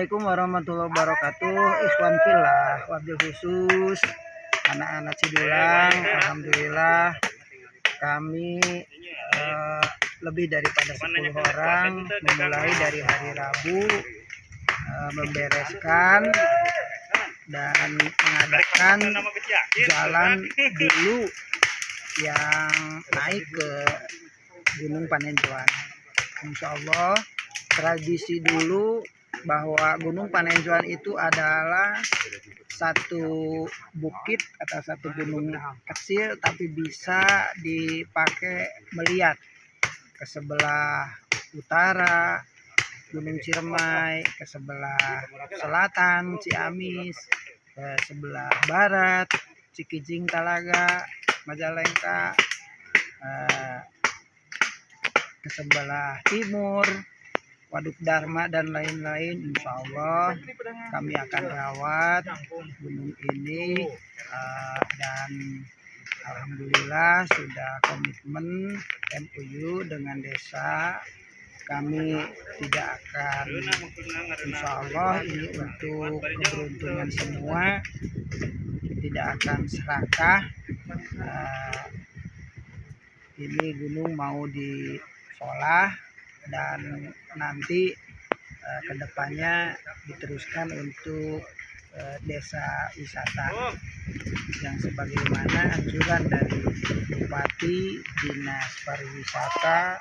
Assalamualaikum warahmatullahi wabarakatuh. Ikhwan fillah, wabil khusus anak-anak Cidulang. Alhamdulillah kami lebih daripada 10 orang memulai dari hari Rabu membereskan dan mengadakan jalan dulu yang naik ke Gunung Panenjuan. Insya Allah tradisi dulu bahwa Gunung Panenjuan itu adalah satu bukit atau satu gunung kecil, tapi bisa dipakai melihat ke sebelah utara Gunung Ciremai, ke sebelah selatan Ciamis, ke sebelah barat Cikijing Talaga Majalengka, ke sebelah timur Waduk Dharma dan lain-lain. Insya Allah kami akan rawat gunung ini dan alhamdulillah sudah komitmen MOU dengan desa. Kami tidak akan, insya Allah ini untuk keberuntungan semua, tidak akan serakah. Ini gunung mau diolah dan nanti kedepannya diteruskan untuk desa wisata yang sebagaimana anjuran dari Bupati, Dinas Pariwisata,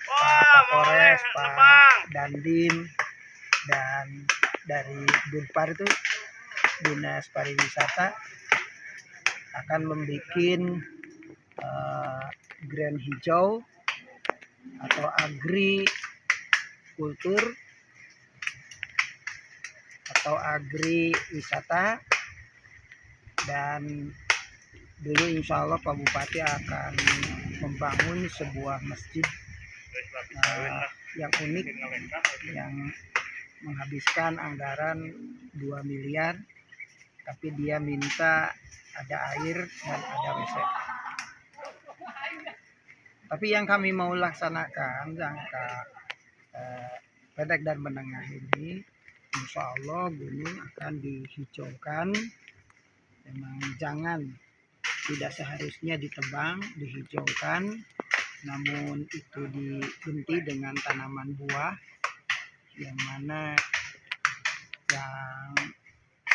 Pak Kapolres, Pak Dandim, dan dari Bunpar itu Dinas Pariwisata akan membuat grand hijau atau agri kultur atau agri wisata, dan dulu insya Allah Pak Bupati akan membangun sebuah masjid yang unik yang menghabiskan anggaran 2 miliar, tapi dia minta ada air dan ada WC. Tapi yang kami mau laksanakan jangka pendek dan menengah ini, insya Allah gunung akan dihijaukan. Memang tidak seharusnya ditebang, dihijaukan, namun itu diganti dengan tanaman buah yang mana yang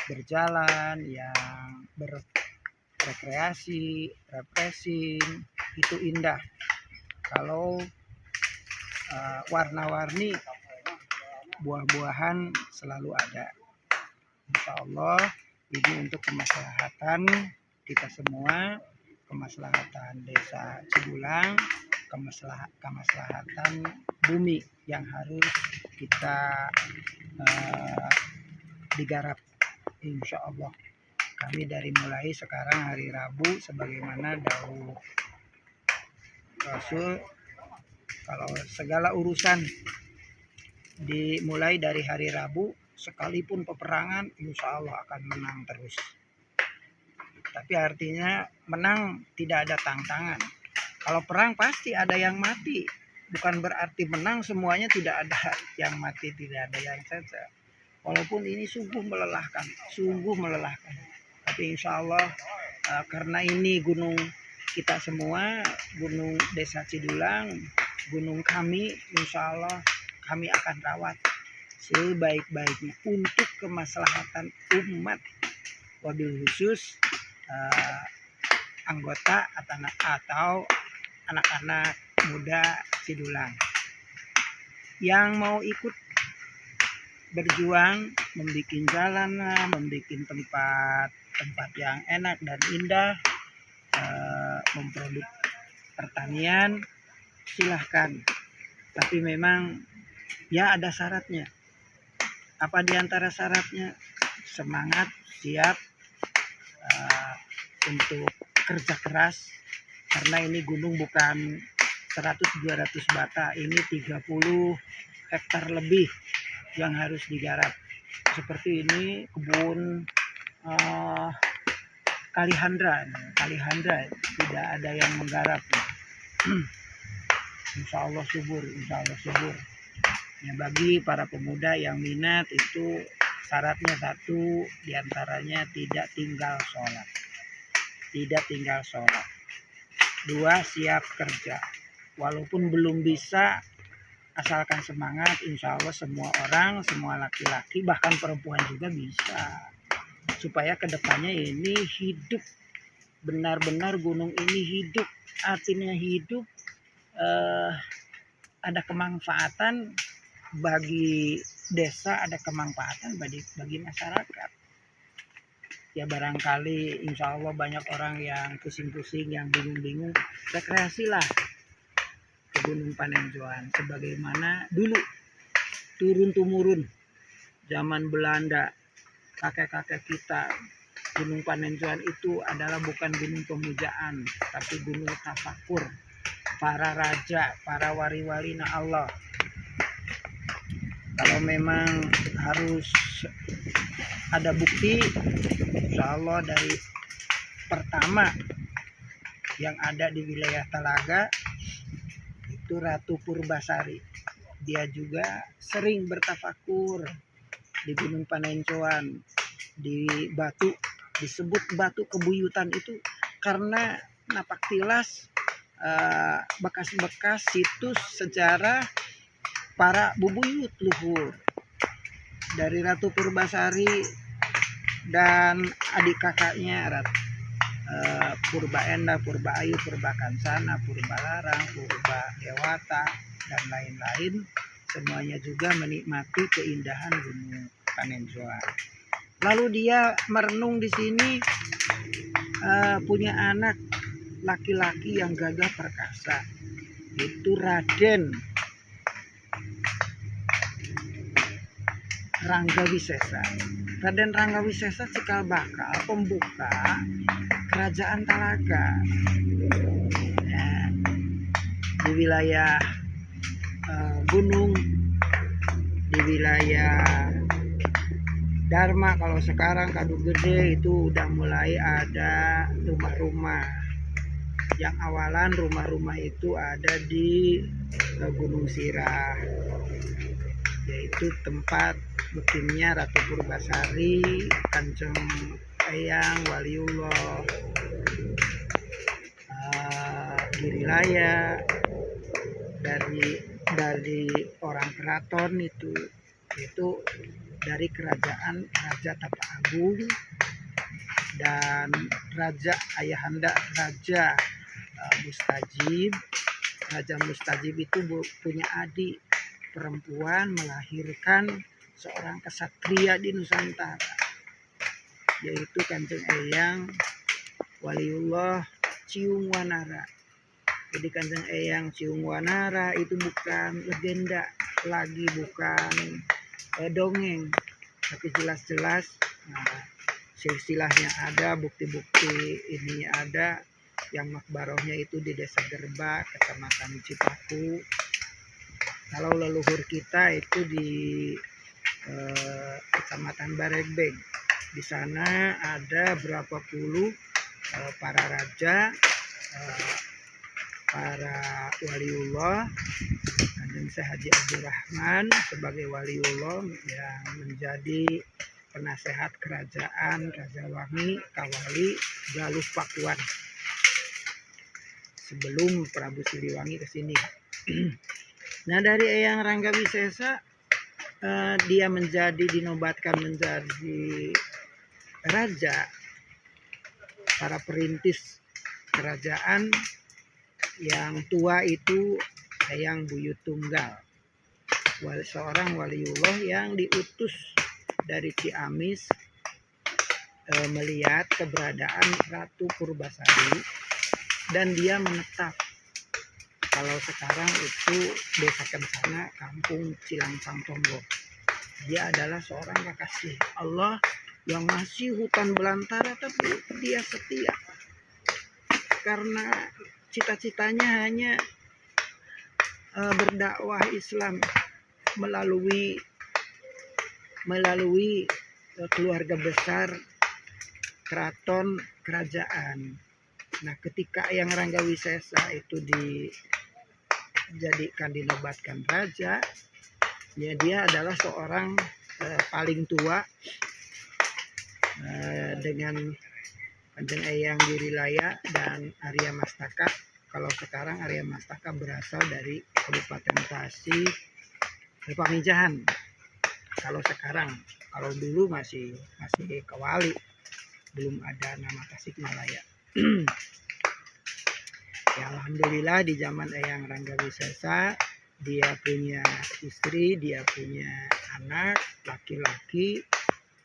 berjalan, yang berrekreasi, refreshing, itu indah. Kalau warna-warni buah-buahan selalu ada. Insya Allah ini untuk kemaslahatan kita semua, kemaslahatan desa Cidulang, kemaslahatan bumi yang harus kita digarap. Insya Allah kami dari mulai sekarang hari Rabu sebagaimana dawuh Rasul, kalau segala urusan dimulai dari hari Rabu, sekalipun peperangan insya Allah akan menang terus. Tapi artinya menang tidak ada tantangan. Kalau perang pasti ada yang mati, bukan berarti menang semuanya tidak ada yang mati, tidak ada yang cacat. Walaupun ini sungguh melelahkan. Tapi insya Allah karena ini gunung kita semua, gunung desa Cidulang, gunung kami, insya Allah kami akan rawat sebaik-baiknya untuk kemaslahatan umat, wabil khusus anggota atau anak-anak muda Cidulang yang mau ikut berjuang membuat jalan, membuat tempat yang enak dan indah, memproduk pertanian, silahkan. Tapi memang ya ada syaratnya. Apa diantara syaratnya? Semangat, siap untuk kerja keras, karena ini gunung bukan 100-200 bata, ini 30 hektar lebih yang harus digarap. Seperti ini kebun Kalihandra tidak ada yang menggarap. Insya Allah subur. Ya, bagi para pemuda yang minat itu syaratnya satu diantaranya tidak tinggal sholat. Tidak tinggal sholat. Dua, siap kerja. Walaupun belum bisa, asalkan semangat, insya Allah semua orang, semua laki-laki, bahkan perempuan juga bisa. Supaya kedepannya ini hidup, benar-benar gunung ini hidup. Artinya hidup, ada kemanfaatan bagi desa, ada kemanfaatan bagi masyarakat. Ya barangkali insya Allah banyak orang yang pusing-pusing, yang bingung-bingung, rekreasilah ke Gunung Panenjoan sebagaimana dulu turun-temurun zaman Belanda, kakek-kakek kita. Gunung Panenjoan itu adalah bukan gunung pemujaan, tapi gunung tafakur para raja, para wali-wali na Allah. Kalau memang harus ada bukti, insya Allah dari pertama yang ada di wilayah Talaga itu Ratu Purbasari. Dia juga sering bertafakur di Gunung Panenjoan, di batu, disebut batu kebuyutan itu karena napak tilas bekas-bekas situs sejarah para bubuyut luhur dari Ratu Purbasari dan adik kakaknya Purba Enda, Purba Ayu, Purba Kansana, Purba Larang, Purba Dewata, dan lain-lain. Semuanya juga menikmati keindahan Gunung Panenjoan. Lalu dia merenung di sini, punya anak laki-laki yang gagah perkasa, itu Raden Ranggawisesa. Raden Ranggawisesa cikal bakal pembuka kerajaan Talaga. Ya, di wilayah gunung, di wilayah Dharma, kalau sekarang Kadu Gede itu udah mulai ada rumah-rumah. Yang awalan rumah-rumah itu ada di Gunung Sirah, yaitu tempat mutimnya Ratu Purbasari, Kanjeng Eyang Waliullah, Girilaya, dari orang keraton itu dari kerajaan Raja Tapa Agung dan Raja Ayahanda Raja Mustajib. Raja Mustajib itu punya adik perempuan, melahirkan seorang kesatria di Nusantara, yaitu Kanjeng Eyang Waliullah Ciungwanara. Jadi Kanjeng Eyang Ciungwanara itu bukan legenda lagi, bukan dongeng, tapi jelas-jelas silsilahnya ada, bukti-bukti ini ada. Yang makbarohnya itu di Desa Gerba, Kecamatan Cipaku. Kalau leluhur kita itu di Kecamatan Baregbeng. Di sana ada berapa puluh para raja, para waliullah. Kanjeng Syekh Haji Abdurrahman sebagai waliullah yang menjadi penasehat kerajaan Raja Wangi Kawali Galuh Pakuan sebelum Prabu Siliwangi ke sini. Nah, dari Eyang Ranggawisesa dia dinobatkan menjadi raja. Para perintis kerajaan yang tua itu Eyang Buyut Tunggal, seorang waliullah yang diutus dari Ciamis melihat keberadaan Ratu Purbasari, dan dia menetap. Kalau sekarang itu Desa Kencana, Kampung Cilangpang Tombo. Dia adalah seorang kekasih Allah yang masih hutan belantara, tapi dia setia karena cita-citanya hanya berdakwah Islam melalui keluarga besar keraton kerajaan. Nah, ketika Eyang Ranggawisesa itu dinobatkan raja, Ya, dia adalah seorang paling tua dengan Kanjeng Eyang Wirilaya dan Arya Mastaka. Kalau sekarang Arya Mastaka berasal dari Kabupaten Tasik, Pamijahan. Kalau sekarang, kalau dulu masih Kewali, belum ada nama Tasikmalaya. Ya, alhamdulillah di zaman Eyang Ranggawisesa dia punya istri, dia punya anak laki-laki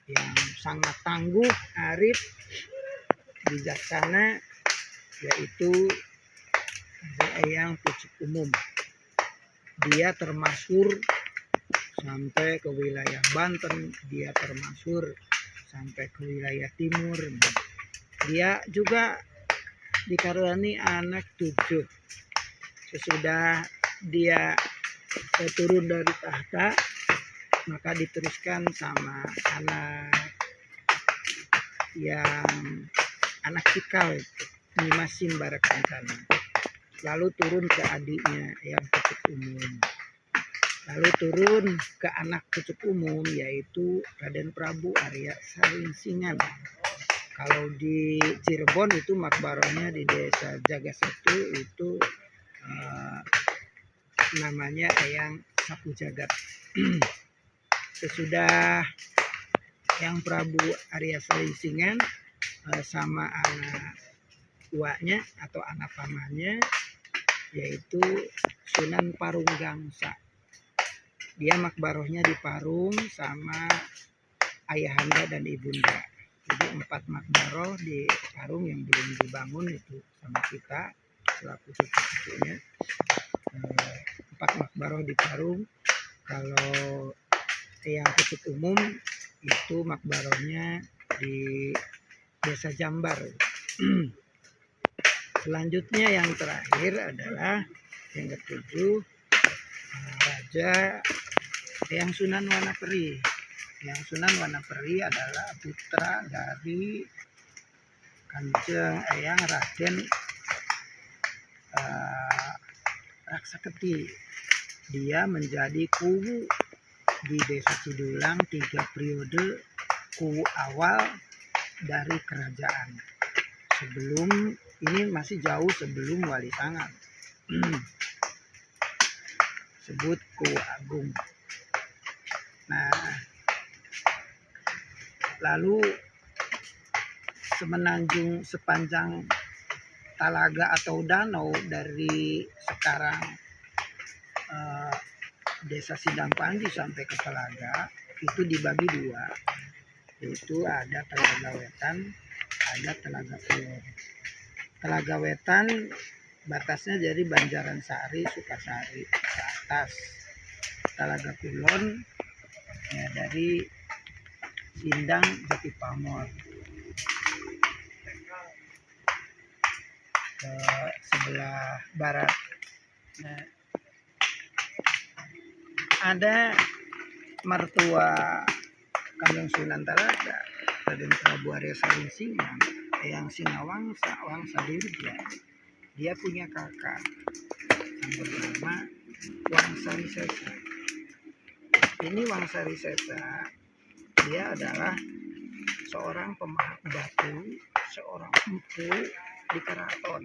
yang sangat tangguh, arif, bijaksana, yaitu Eyang Pucuk Umum. Dia termasyhur sampai ke wilayah Banten, dia termasyhur sampai ke wilayah timur. Dia juga dikaruniai anak 7. Sesudah dia turun dari tahta, maka diteruskan sama anak cikal Nyimas Simbara-Kencana. Lalu turun ke adiknya yang Pucuk Umum. Lalu turun ke anak Pucuk Umum, yaitu Raden Prabu Arya Saringsingan. Kalau di Cirebon itu makbarahnya di desa Jagasatu itu namanya Eyang Sapu Jagat. Sesudah yang Prabu Arya Saringsingan sama anak tuanya atau anak pamannya, yaitu Sunan Parung Gangsa. Dia makbarohnya di Parung sama ayahanda dan ibunda. Jadi 4 makbaroh di Parung yang belum dibangun itu sama kita selaku cucu-cucunya. 4 makbaroh di Parung. Kalau yang Pucuk Umum itu makbarohnya di Desa Jambar. Selanjutnya yang terakhir adalah yang ke-7, Raja Eyang Sunan Wanaperi. Yang Sunan Wanaperi adalah putra dari Kanjeng Eyang Raden Raksaketi. Dia menjadi kuwu di Desa Cidulang 3 periode, kuwu awal dari kerajaan. Sebelum ini masih jauh sebelum Wali Sanga. Sebut Kuwu Agung. Nah, lalu sepanjang talaga atau danau dari sekarang Desa Sidang Panji sampai ke Telaga itu dibagi 2, yaitu ada Telaga Wetan, ada Telaga Kulon. Telaga Wetan batasnya dari Banjaran Sari, Sukasari ke atas. Telaga Kulon ya dari Sindang, Jatipamor ke sebelah barat. Nah, ada mertua Kanjeng Sunan Talaga, Raden Prabu Arya Saringsingan, Eyang Singawangsa, Wangsa Dirga. Dia punya kakak yang bernama Wangsa Risesa. Ini Wangsa Risesa, dia adalah seorang pemahat batu, seorang empu di keraton.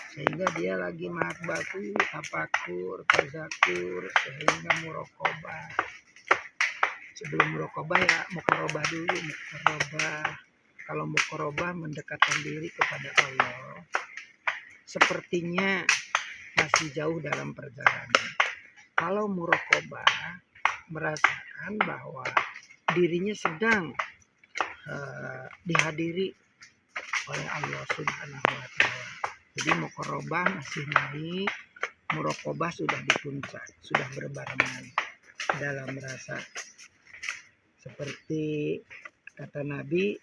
Sehingga dia lagi mahat batu, tapakur, tazakur, sehingga murokobah. Sebelum murokobah ya mukorobah dulu. Kalau mukorobah mendekatkan diri kepada Allah, sepertinya masih jauh dalam perjalanan. Kalau murokobah merasakan bahwa dirinya sedang dihadiri oleh Allah Subhanahu wa Ta'ala. Jadi mukorobah masih naik, murokobah sudah di puncak, sudah berbarengan dalam rasa. Seperti kata Nabi,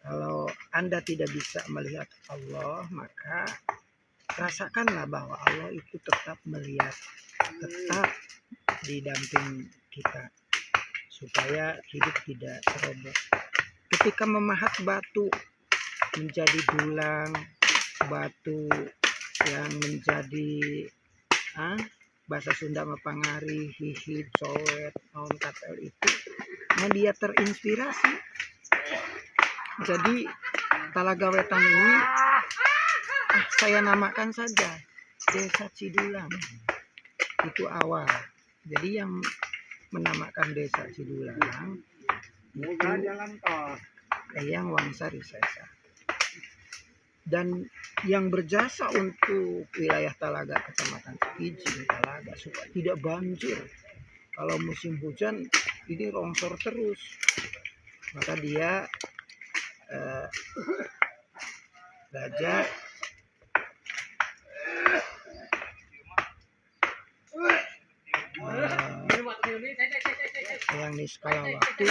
kalau Anda tidak bisa melihat Allah, maka rasakanlah bahwa Allah itu tetap melihat, tetap di damping kita, supaya hidup tidak ceroboh. Ketika memahat batu menjadi dulang, batu yang menjadi bahasa Sunda mapangari, hihit, cowet, naon katel itu. Nah dia terinspirasi. Jadi Talaga Wetan ini saya namakan saja Desa Cidulang. Itu awal. Jadi yang menamakan Desa Cidulang itu Eyang Wangsari Sesa. Dan yang berjasa untuk wilayah Talaga, Kecamatan Cikijing, Talaga, supaya tidak banjir. Kalau musim hujan ini longsor terus. Maka dia Raja yang di skala waktu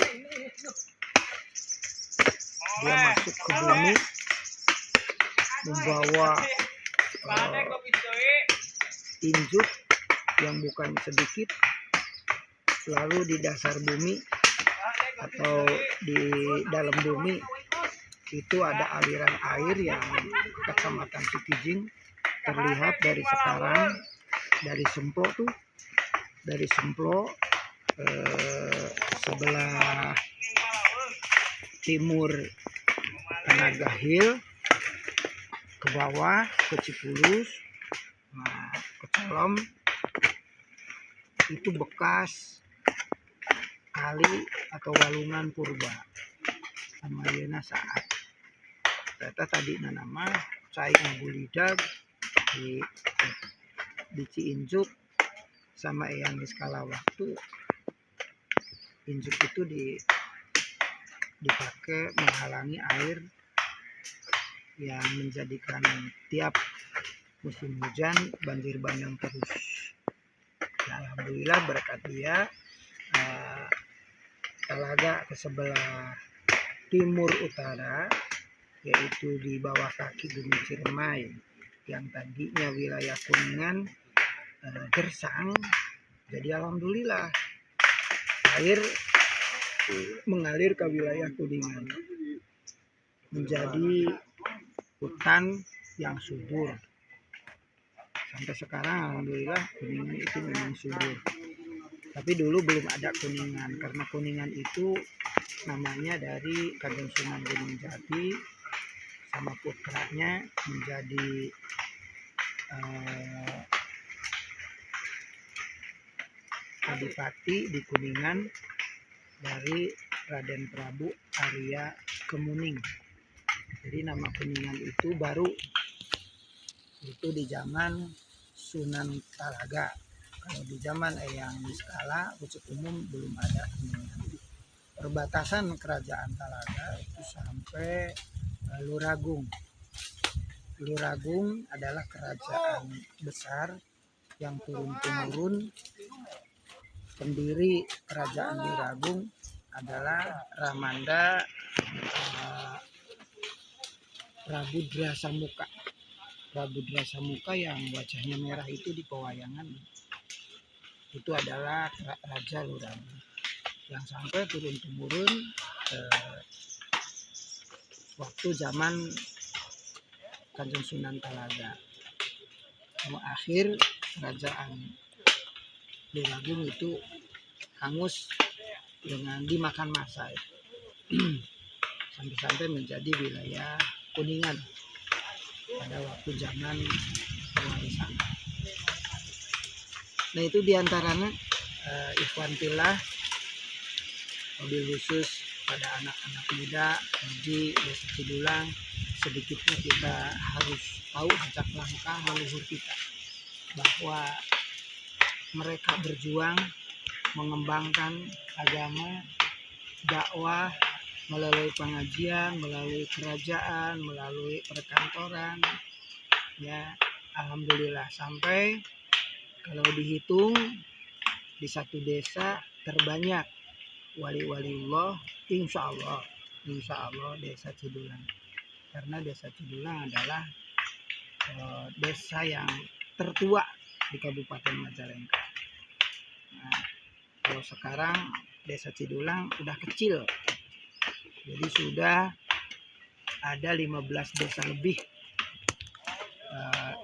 dia masuk ke bumi membawa injuk yang bukan sedikit, lalu di dasar bumi atau di dalam bumi itu ada aliran air yang Kecamatan Cikijing terlihat dari sekarang, dari Semplo tuh, dari Semplo sebelah timur Tenaga Hill ke bawah ke Cipulus, nah, ke Colom itu bekas kali atau walungan purba amayana saat ternyata tadi nama cai ngabulidag di Ciinjuk sama yang di skala waktu. Injuk itu dipakai menghalangi air yang menjadikan tiap musim hujan banjir bandang terus. Nah, alhamdulillah berkat dia Talaga ke sebelah timur utara, yaitu di bawah kaki Gunung Ciremai yang tadinya wilayah Kuningan gersang. Jadi alhamdulillah air mengalir ke wilayah Kuningan, menjadi hutan yang subur. Sampai sekarang alhamdulillah Kuningan itu memang subur. Tapi dulu belum ada Kuningan, karena Kuningan itu namanya dari Kanjeng Sunan Gunung Jati sama putranya menjadi adipati di Kuningan dari Raden Prabu Arya Kemuning. Jadi nama Kuningan itu baru itu di zaman Sunan Talaga. Kalau di zaman Eyang Niskala, Pucuk Umum belum ada Kuningan. Perbatasan kerajaan Talaga itu sampai Luragung. Luragung adalah kerajaan besar yang turun-temurun. Pendiri kerajaan Luragung adalah Ramanda Prabudra Samuka. Prabudra Samuka yang wajahnya merah itu di pewayangan. Itu adalah Raja Luragung yang sampai turun-temurun waktu zaman Kanjeng Sunan Talaga. Akhir kerajaan Luragung itu hangus dengan dimakan massa sampai menjadi wilayah Kuningan pada waktu zaman pewarisan. Nah itu diantaranya ikhwan fillah, mobil khusus pada anak-anak muda di Desa Cidulang, sedikitnya kita harus tahu jejak langkah leluhur kita, bahwa mereka berjuang mengembangkan agama, dakwah melalui pengajian, melalui kerajaan, melalui perkantoran. Ya, alhamdulillah sampai kalau dihitung di satu desa terbanyak wali-waliullah insya Allah Desa Cidulang. Karena Desa Cidulang adalah desa yang tertua di Kabupaten Majalengka. Nah, kalau sekarang Desa Cidulang udah kecil, jadi sudah ada 15 desa lebih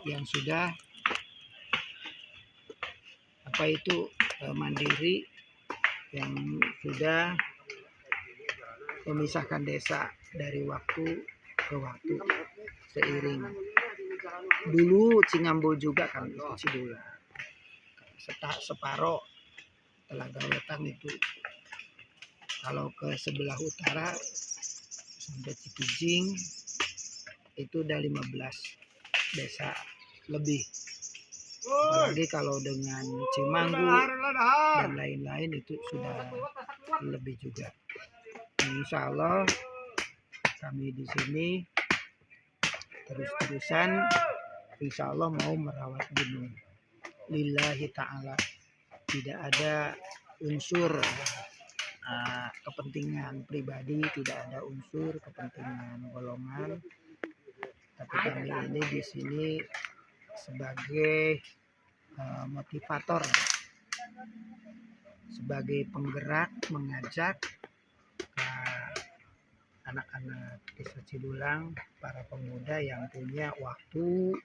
yang sudah apa itu mandiri yang sudah memisahkan desa dari waktu ke waktu seiring. Dulu Cingambul juga kan itu Cidulang. Separo Telaga Wetan itu. Kalau ke sebelah utara sampai Cikijing itu udah 15 desa lebih. Apalagi kalau dengan Cimanggu dan lain-lain itu sudah lebih juga. Insya Allah kami di sini terus-terusan insya Allah mau merawat gunung lillahi ta'ala. Tidak ada unsur kepentingan pribadi, tidak ada unsur kepentingan golongan, tapi kami ini di sini sebagai motivator, sebagai penggerak, mengajak anak-anak desa Cidulang, para pemuda yang punya waktu,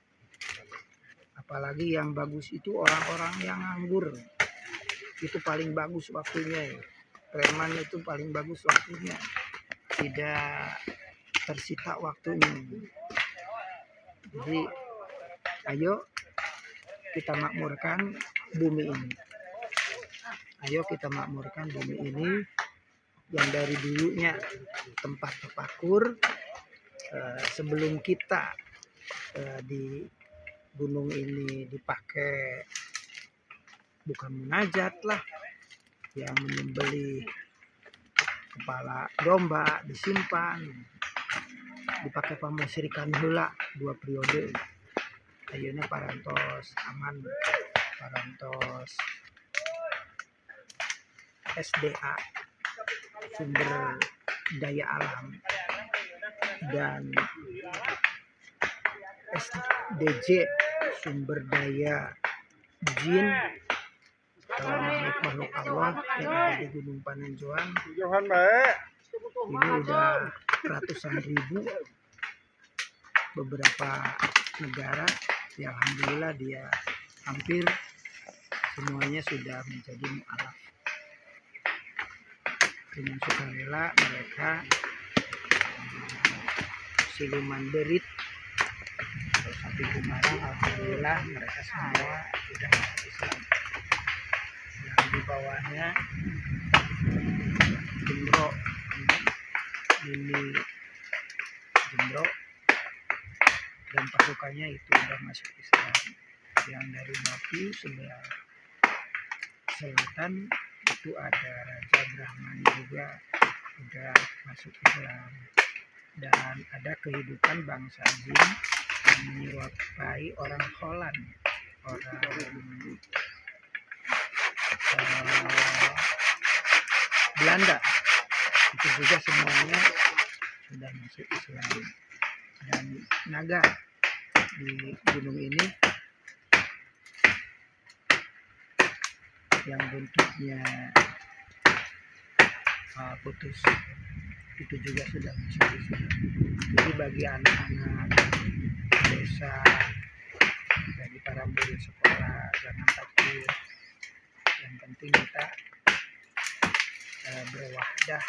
apalagi yang bagus itu orang-orang yang nganggur, itu paling bagus waktunya. Preman itu paling bagus waktunya, tidak tersita waktunya. Jadi ayo kita makmurkan bumi ini. Ayo kita makmurkan bumi ini yang dari dulunya tempat tafakur. Sebelum kita di gunung ini dipakai bukan munajat lah, yang menyembelih kepala domba disimpan, dipakai pamusyrikan heula 2 periode. Ayeuna parantos aman, parantos SDA, sumber daya alam, dan SDJ, sumber daya jin atau makhluk Allah yang ada di Gunung Panenjoan. Ini udah ratusan ribu, beberapa negara ya alhamdulillah dia hampir semuanya sudah menjadi mu'alaf. Dengan sukarela mereka siluman berit atau sapi kumarang, alhamdulillah mereka semua sudah masuk Islam. Yang di bawahnya Jembro, ini Jembro dan pasukannya itu sudah masuk Islam. Yang dari Mati sebelah selatan itu ada Raja Brahman juga sudah masuk Islam. Dan ada kehidupan bangsa jin yang menyerupai orang Holland, orang Belanda, itu juga semuanya sudah masuk Islam. Dan naga di gunung ini yang bentuknya putus itu juga sudah masuk Islam. Jadi bagi anak-anak desa, bagi para murid sekolah, jangan takut. Yang penting kita berwahdah,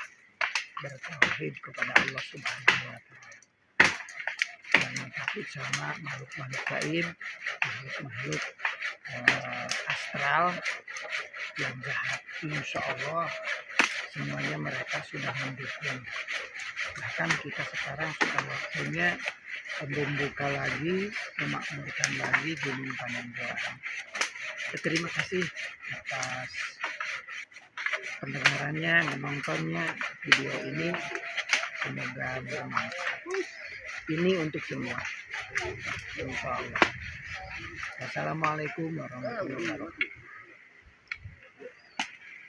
bertauhid kepada Allah Subhanahu wa Ta'ala. Jangan takut sama makhluk-makhluk gaib, makhluk-makhluk astral yang jahat. Insya Allah semuanya mereka sudah mendukung. Bahkan kita sekarang sudah waktunya membuka lagi, memakmurkan lagi Gunung Panenjoan. Terima kasih atas pendengarannya, menontonnya video ini. Semoga bermanfaat. Ini untuk semua. Insya Allah. Wassalamualaikum warahmatullahi wabarakatuh.